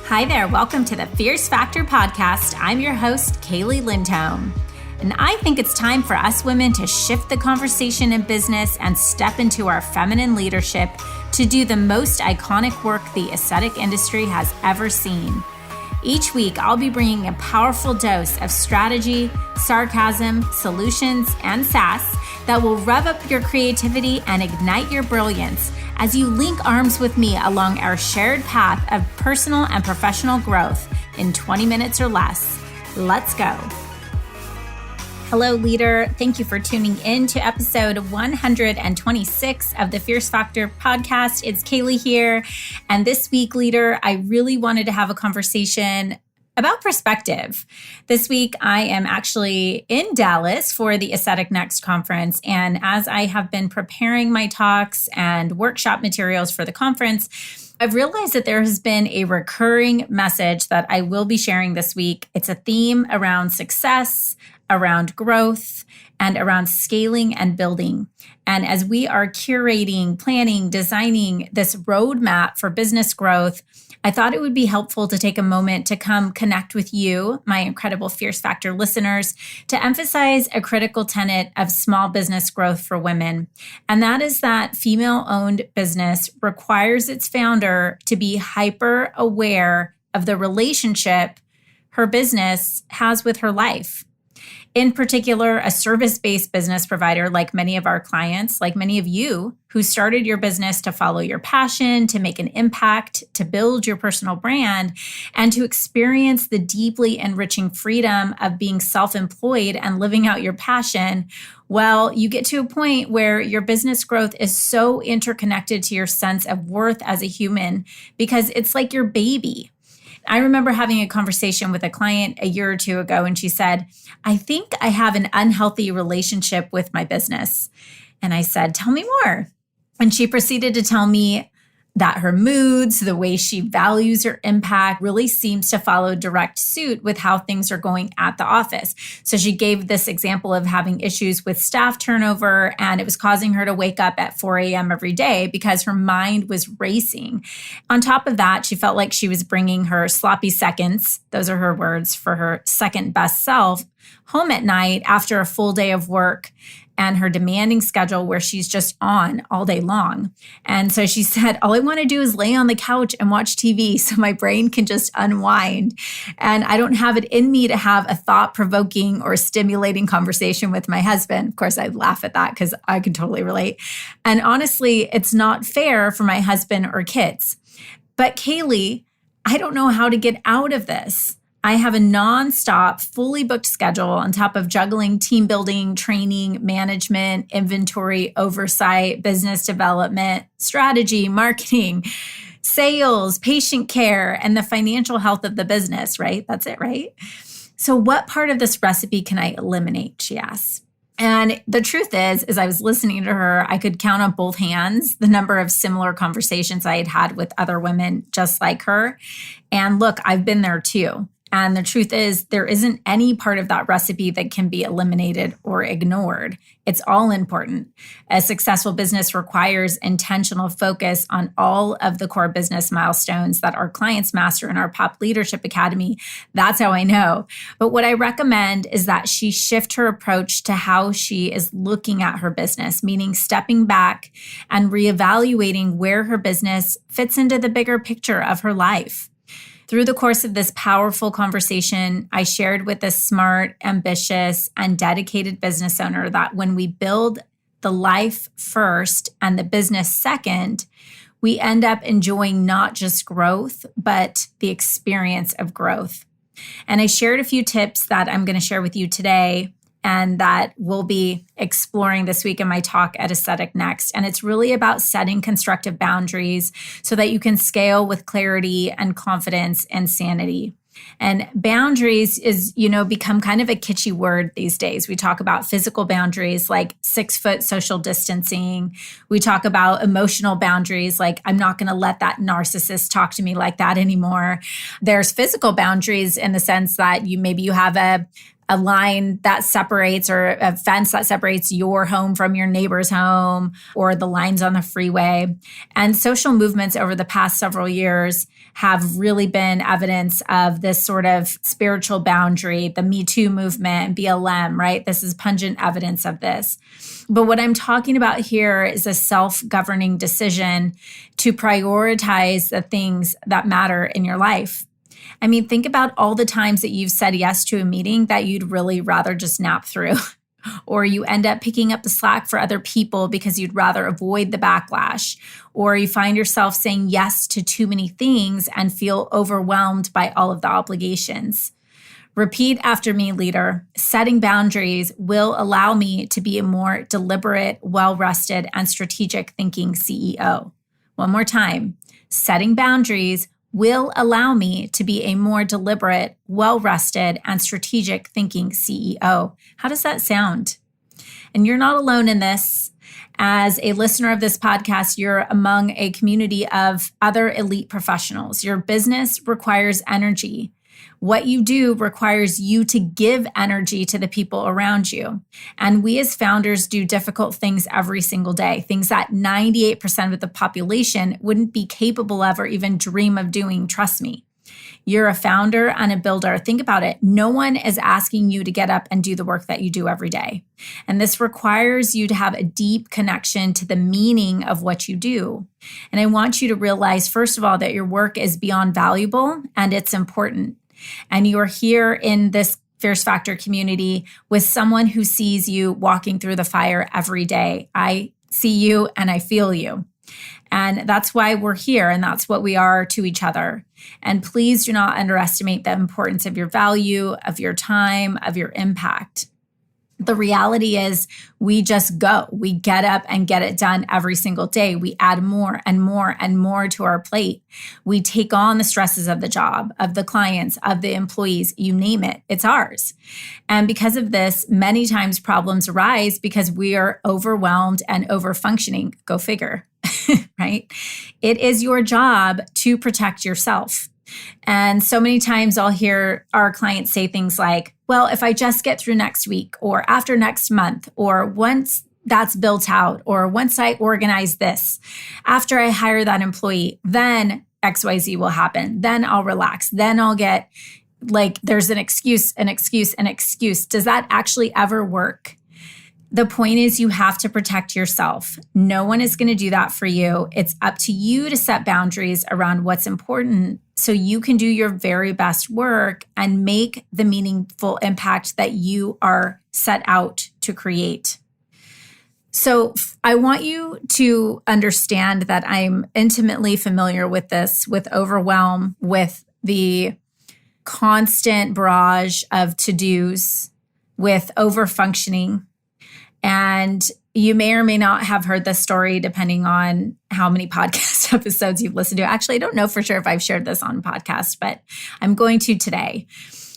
Hi there, welcome to the Fierce Factor podcast. I'm your host, Kaylee Lindholm. And I think it's time for us women to shift the conversation in business and step into our feminine leadership to do the most iconic work the aesthetic industry has ever seen. Each week, I'll be bringing a powerful dose of strategy, sarcasm, solutions, and sass that will rev up your creativity and ignite your brilliance as you link arms with me along our shared path of personal and professional growth in 20 minutes or less. Let's go. Hello, leader. Thank you for tuning in to episode 126 of the Fierce Factor podcast. It's Kaylee here. And this week, leader, I really wanted to have a conversation about perspective. This week, I am actually in Dallas for the Aesthetic Next conference. And as I have been preparing my talks and workshop materials for the conference, I've realized that there has been a recurring message that I will be sharing this week. It's a theme around success, around growth, and around scaling and building. And as we are curating, planning, designing this roadmap for business growth, I thought it would be helpful to take a moment to come connect with you, my incredible Fierce Factor listeners, to emphasize a critical tenet of small business growth for women. And that is that female-owned business requires its founder to be hyper aware of the relationship her business has with her life. In particular, a service-based business provider like many of our clients, like many of you who started your business to follow your passion, to make an impact, to build your personal brand, and to experience the deeply enriching freedom of being self-employed and living out your passion. Well, you get to a point where your business growth is so interconnected to your sense of worth as a human because it's like your baby. I remember having a conversation with a client a year or two ago, and she said, I think I have an unhealthy relationship with my business. And I said, tell me more. And she proceeded to tell me that her moods, the way she values her impact really seems to follow direct suit with how things are going at the office. So she gave this example of having issues with staff turnover, and it was causing her to wake up at 4 a.m. every day because her mind was racing. On top of that, she felt like she was bringing her sloppy seconds, those are her words, for her second best self, home at night after a full day of work and her demanding schedule where she's just on all day long. And so she said, all I want to do is lay on the couch and watch TV so my brain can just unwind. And I don't have it in me to have a thought-provoking or stimulating conversation with my husband. Of course, I laugh at that because I can totally relate. And honestly, it's not fair for my husband or kids. But Kaylee, I don't know how to get out of this. I have a nonstop, fully booked schedule on top of juggling team building, training, management, inventory, oversight, business development, strategy, marketing, sales, patient care, and the financial health of the business, right? That's it, right? So what part of this recipe can I eliminate, she asks. And the truth is, as I was listening to her, I could count on both hands the number of similar conversations I had had with other women just like her. And look, I've been there too. And the truth is, there isn't any part of that recipe that can be eliminated or ignored. It's all important. A successful business requires intentional focus on all of the core business milestones that our clients master in our Pop Leadership Academy. That's how I know. But what I recommend is that she shift her approach to how she is looking at her business, meaning stepping back and reevaluating where her business fits into the bigger picture of her life. Through the course of this powerful conversation, I shared with this smart, ambitious, and dedicated business owner that when we build the life first and the business second, we end up enjoying not just growth, but the experience of growth. And I shared a few tips that I'm going to share with you today and that we'll be exploring this week in my talk at Aesthetic Next. And it's really about setting constructive boundaries so that you can scale with clarity and confidence and sanity. And boundaries is, become kind of a kitschy word these days. We talk about physical boundaries like 6-foot social distancing. We talk about emotional boundaries like I'm not going to let that narcissist talk to me like that anymore. There's physical boundaries in the sense that you have a a line that separates or a fence that separates your home from your neighbor's home, or the lines on the freeway. And social movements over the past several years have really been evidence of this sort of spiritual boundary, the Me Too movement, BLM, right? This is pungent evidence of this. But what I'm talking about here is a self-governing decision to prioritize the things that matter in your life. I mean, think about all the times that you've said yes to a meeting that you'd really rather just nap through, or you end up picking up the slack for other people because you'd rather avoid the backlash, or you find yourself saying yes to too many things and feel overwhelmed by all of the obligations. Repeat after me, leader. Setting boundaries will allow me to be a more deliberate, well-rested, and strategic thinking CEO. One more time. Setting boundaries will allow me to be a more deliberate, well-rested, and strategic thinking CEO. How does that sound? And you're not alone in this. As a listener of this podcast, you're among a community of other elite professionals. Your business requires energy. What you do requires you to give energy to the people around you. And we as founders do difficult things every single day, things that 98% of the population wouldn't be capable of or even dream of doing, trust me. You're a founder and a builder. Think about it. No one is asking you to get up and do the work that you do every day. And this requires you to have a deep connection to the meaning of what you do. And I want you to realize, first of all, that your work is beyond valuable and it's important. And you are here in this Fierce Factor community with someone who sees you walking through the fire every day. I see you and I feel you. And that's why we're here, and that's what we are to each other. And please do not underestimate the importance of your value, of your time, of your impact. The reality is we just go. We get up and get it done every single day. We add more and more and more to our plate. We take on the stresses of the job, of the clients, of the employees, you name it, it's ours. And because of this, many times problems arise because we are overwhelmed and overfunctioning. Go figure, right? It is your job to protect yourself. And so many times I'll hear our clients say things like, well, if I just get through next week or after next month, or once that's built out, or once I organize this, after I hire that employee, then XYZ will happen. Then I'll relax. Then I'll get there's an excuse. Does that actually ever work? The point is you have to protect yourself. No one is going to do that for you. It's up to you to set boundaries around what's important so you can do your very best work and make the meaningful impact that you are set out to create. So I want you to understand that I'm intimately familiar with this, with overwhelm, with the constant barrage of to-dos, with overfunctioning. And you may or may not have heard this story depending on how many podcast episodes you've listened to. Actually, I don't know for sure if I've shared this on podcast, but I'm going to today.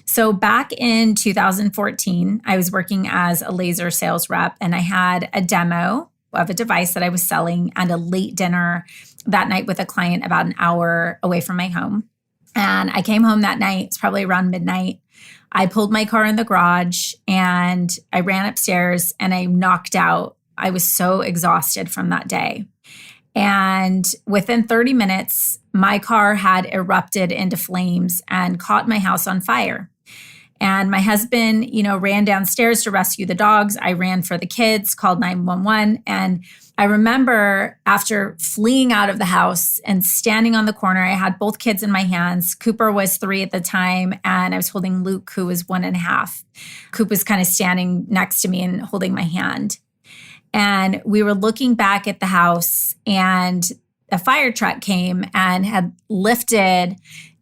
So back in 2014, I was working as a laser sales rep, and I had a demo of a device that I was selling and a late dinner that night with a client about an hour away from my home. And I came home that night, it's probably around midnight. I pulled my car in the garage and I ran upstairs and I knocked out. I was so exhausted from that day. And within 30 minutes, my car had erupted into flames and caught my house on fire. And my husband, ran downstairs to rescue the dogs. I ran for the kids, called 911. And I remember after fleeing out of the house and standing on the corner, I had both kids in my hands. Cooper was 3 at the time, and I was holding Luke, who was 1.5. Coop was kind of standing next to me and holding my hand. And we were looking back at the house, and a fire truck came and had lifted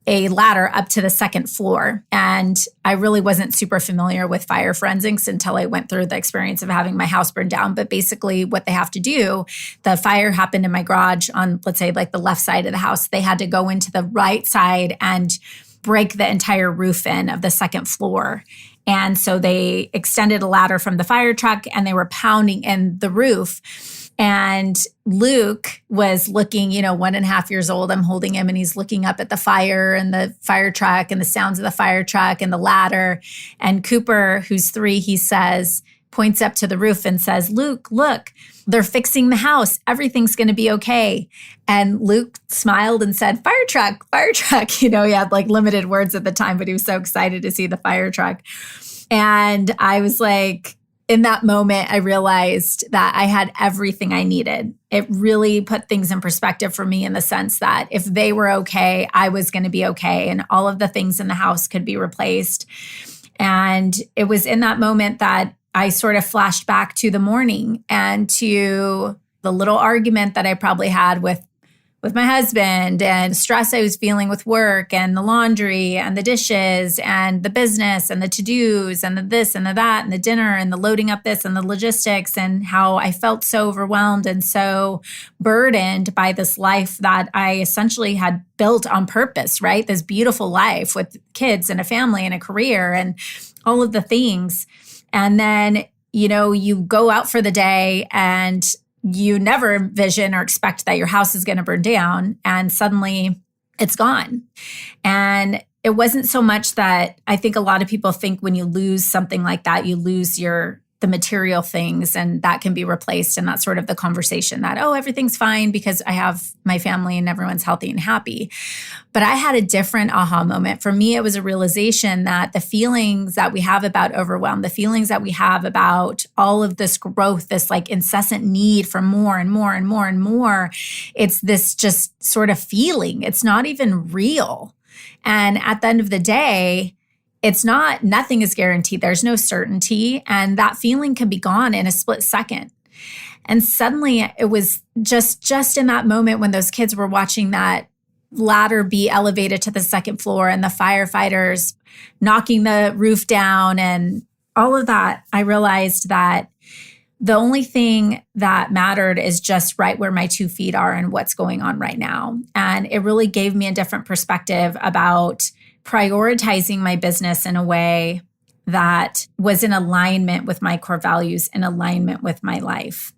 a ladder up to the second floor. And I really wasn't super familiar with fire forensics until I went through the experience of having my house burned down. But basically what they have to do, the fire happened in my garage on, let's say, the left side of the house. They had to go into the right side and break the entire roof in of the second floor. And so they extended a ladder from the fire truck and they were pounding in the roof. And Luke was looking, 1.5 years old. I'm holding him and he's looking up at the fire and the fire truck and the sounds of the fire truck and the ladder. And Cooper, who's 3, he says, points up to the roof and says, Luke, look, they're fixing the house. Everything's going to be okay. And Luke smiled and said, fire truck, fire truck. He had like limited words at the time, but he was so excited to see the fire truck. And I was like, in that moment, I realized that I had everything I needed. It really put things in perspective for me in the sense that if they were okay, I was going to be okay. And all of the things in the house could be replaced. And it was in that moment that I sort of flashed back to the morning and to the little argument that I probably had with my husband and stress I was feeling with work and the laundry and the dishes and the business and the to-dos and the this and the that and the dinner and the loading up this and the logistics and how I felt so overwhelmed and so burdened by this life that I essentially had built on purpose, right? This beautiful life with kids and a family and a career and all of the things. And then, you go out for the day and you never envision or expect that your house is going to burn down and suddenly it's gone. And it wasn't so much that I think a lot of people think when you lose something like that, you lose the material things and that can be replaced. And that's sort of the conversation that, everything's fine because I have my family and everyone's healthy and happy. But I had a different aha moment. For me, it was a realization that the feelings that we have about overwhelm, the feelings that we have about all of this growth, this like incessant need for more and more and more and more, it's this just sort of feeling. It's not even real. And at the end of the day, nothing is guaranteed. There's no certainty. And that feeling can be gone in a split second. And suddenly it was just in that moment when those kids were watching that ladder be elevated to the second floor and the firefighters knocking the roof down and all of that, I realized that the only thing that mattered is just right where my 2 feet are and what's going on right now. And it really gave me a different perspective about prioritizing my business in a way that was in alignment with my core values, in alignment with my life.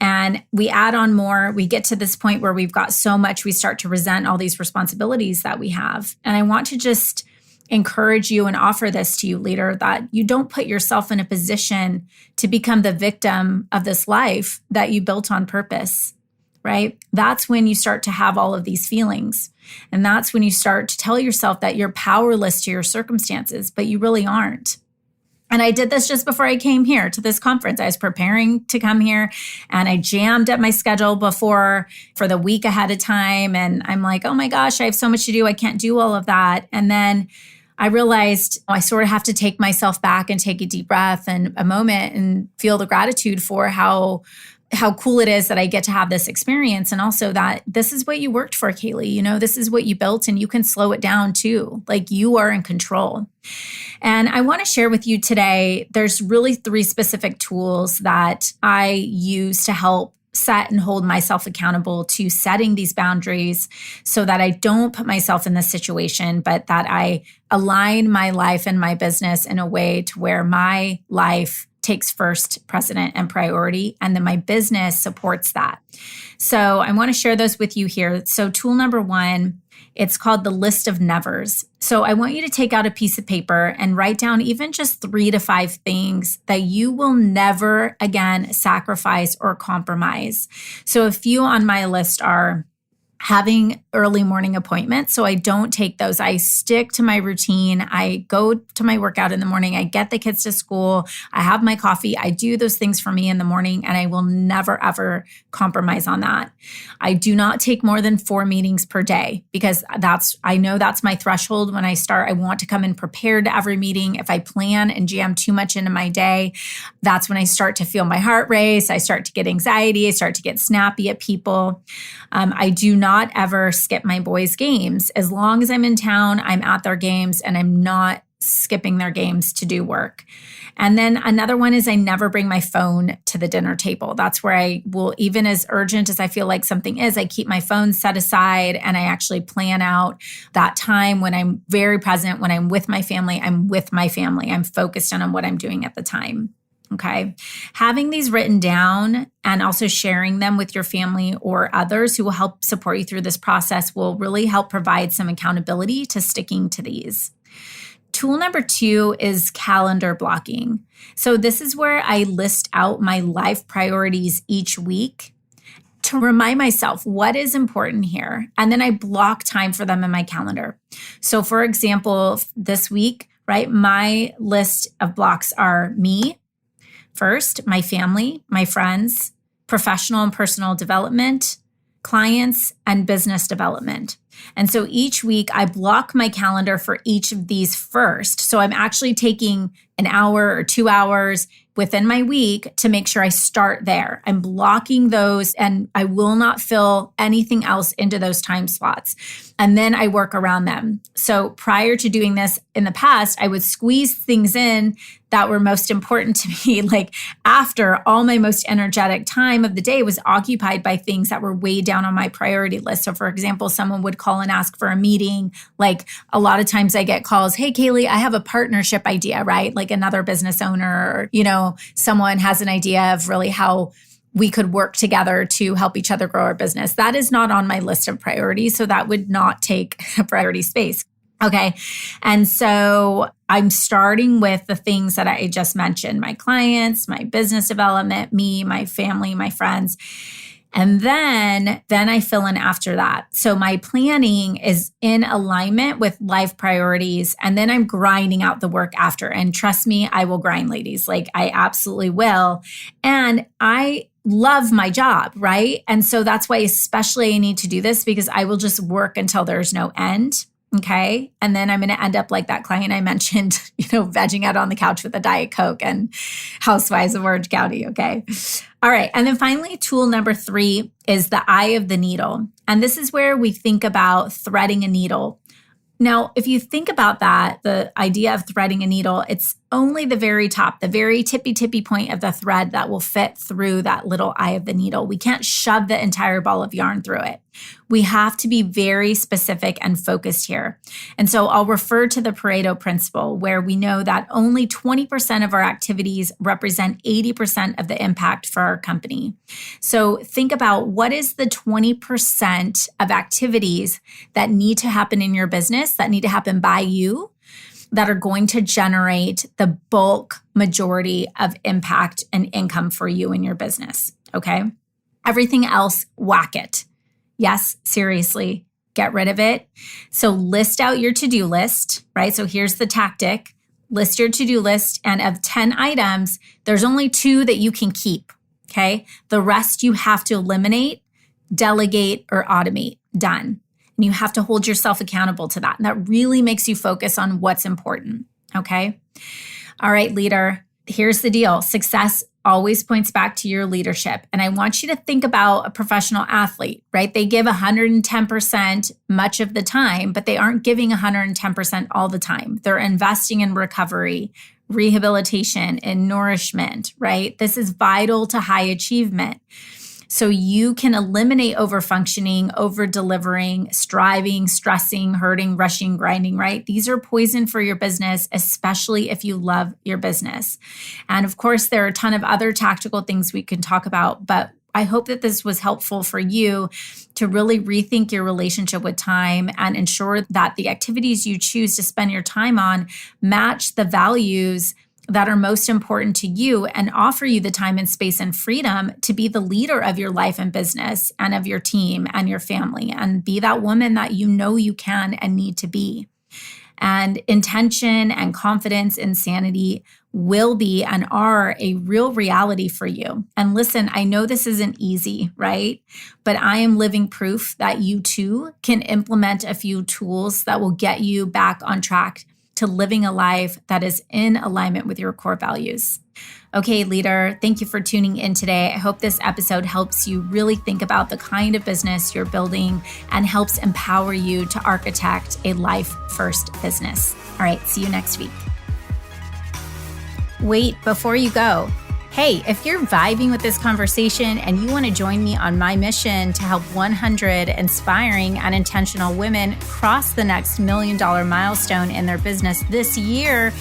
And we add on more. We get to this point where we've got so much, we start to resent all these responsibilities that we have. And I want to just encourage you and offer this to you, leader, that you don't put yourself in a position to become the victim of this life that you built on purpose, right? That's when you start to have all of these feelings. And that's when you start to tell yourself that you're powerless to your circumstances, but you really aren't. And I did this just before I came here to this conference. I was preparing to come here and I jammed up my schedule for the week ahead of time. And I'm like, oh my gosh, I have so much to do. I can't do all of that. And then I realized I sort of have to take myself back and take a deep breath and a moment and feel the gratitude for how cool it is that I get to have this experience. And also that this is what you worked for, Kaylee. This is what you built and you can slow it down too. Like you are in control. And I want to share with you today, there's really 3 specific tools that I use to help set and hold myself accountable to setting these boundaries so that I don't put myself in this situation, but that I align my life and my business in a way to where my life takes first precedent and priority, and then my business supports that. So I want to share those with you here. So tool number 1, it's called the list of nevers. So I want you to take out a piece of paper and write down even just 3 to 5 things that you will never again sacrifice or compromise. So a few on my list are having early morning appointments. So I don't take those. I stick to my routine. I go to my workout in the morning. I get the kids to school. I have my coffee. I do those things for me in the morning, and I will never, ever compromise on that. I do not take more than 4 meetings per day because I know that's my threshold when I start. I want to come in prepared to every meeting. If I plan and jam too much into my day, that's when I start to feel my heart race. I start to get anxiety. I start to get snappy at people. I do not ever skip my boys' games. As long as I'm in town, I'm at their games and I'm not skipping their games to do work. And then another one is I never bring my phone to the dinner table. That's where I will, even as urgent as I feel like something is, I keep my phone set aside and I actually plan out that time when I'm very present, when I'm with my family, I'm with my family. I'm focused on what I'm doing at the time. Okay. Having these written down and also sharing them with your family or others who will help support you through this process will really help provide some accountability to sticking to these. Tool number 2 is calendar blocking. So this is where I list out my life priorities each week to remind myself what is important here. And then I block time for them in my calendar. So for example, this week, right, my list of blocks are me first, my family, my friends, professional and personal development, clients, and business development. And so each week I block my calendar for each of these first. So I'm actually taking an hour or 2 hours within my week to make sure I start there. I'm blocking those and I will not fill anything else into those time slots. And then I work around them. So prior to doing this in the past, I would squeeze things in that were most important to me. Like after all my most energetic time of the day was occupied by things that were way down on my priority list. So for example, someone would call and ask for a meeting. Like a lot of times I get calls, hey, Kaylee, I have a partnership idea, right? Like another business owner, or, someone has an idea of really how we could work together to help each other grow our business. That is not on my list of priorities. So that would not take a priority space. Okay. And so I'm starting with the things that I just mentioned, my clients, my business development, me, my family, my friends. And then I fill in after that. So my planning is in alignment with life priorities. And then I'm grinding out the work after. And trust me, I will grind, ladies. Like I absolutely will. And I love my job, right? And so that's why especially I need to do this because I will just work until there's no end. Okay. And then I'm going to end up like that client I mentioned, vegging out on the couch with a Diet Coke and Housewives of Orange County. Okay. All right. And then finally, tool number 3 is the eye of the needle. And this is where we think about threading a needle. Now, if you think about that, the idea of threading a needle, it's only the very top, the very tippy point of the thread that will fit through that little eye of the needle. We can't shove the entire ball of yarn through it. We have to be very specific and focused here. And so I'll refer to the Pareto principle, where we know that only 20% of our activities represent 80% of the impact for our company. So think about what is the 20% of activities that need to happen in your business, that need to happen by you, that are going to generate the bulk majority of impact and income for you and your business, okay? Everything else, whack it. Yes, seriously, get rid of it. So list out your to-do list, right? So here's the tactic. List your to-do list, and of 10 items, there's only 2 that you can keep, okay? The rest you have to eliminate, delegate, or automate. Done. And you have to hold yourself accountable to that. And that really makes you focus on what's important, okay? All right, leader, here's the deal. Success always points back to your leadership. And I want you to think about a professional athlete, right? They give 110% much of the time, but they aren't giving 110% all the time. They're investing in recovery, rehabilitation, and nourishment, right? This is vital to high achievement. So you can eliminate overfunctioning, over-delivering, striving, stressing, hurting, rushing, grinding, right? These are poison for your business, especially if you love your business. And of course, there are a ton of other tactical things we can talk about, but I hope that this was helpful for you to really rethink your relationship with time and ensure that the activities you choose to spend your time on match the values that are most important to you and offer you the time and space and freedom to be the leader of your life and business and of your team and your family, and be that woman that you know you can and need to be. And intention and confidence and sanity will be and are a real reality for you. And listen, I know this isn't easy, right? But I am living proof that you too can implement a few tools that will get you back on track to living a life that is in alignment with your core values. Okay, leader, thank you for tuning in today. I hope this episode helps you really think about the kind of business you're building and helps empower you to architect a life-first business. All right, see you next week. Wait, before you go, Hey, if you're vibing with this conversation and you want to join me on my mission to help 100 inspiring and intentional women cross the next $1 million milestone in their business this year,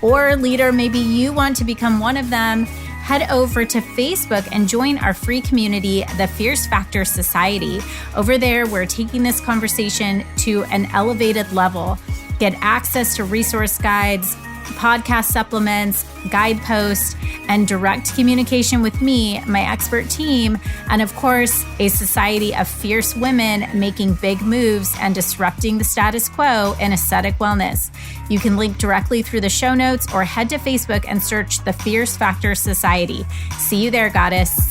or leader, maybe you want to become one of them, head over to Facebook and join our free community, the Fierce Factor Society. Over there, we're taking this conversation to an elevated level. Get access to resource guides, podcast supplements, guideposts, and direct communication with me, my expert team, and of course, a society of fierce women making big moves and disrupting the status quo in aesthetic wellness. You can link directly through the show notes or head to Facebook and search the Fierce Factor Society. See you there, goddess.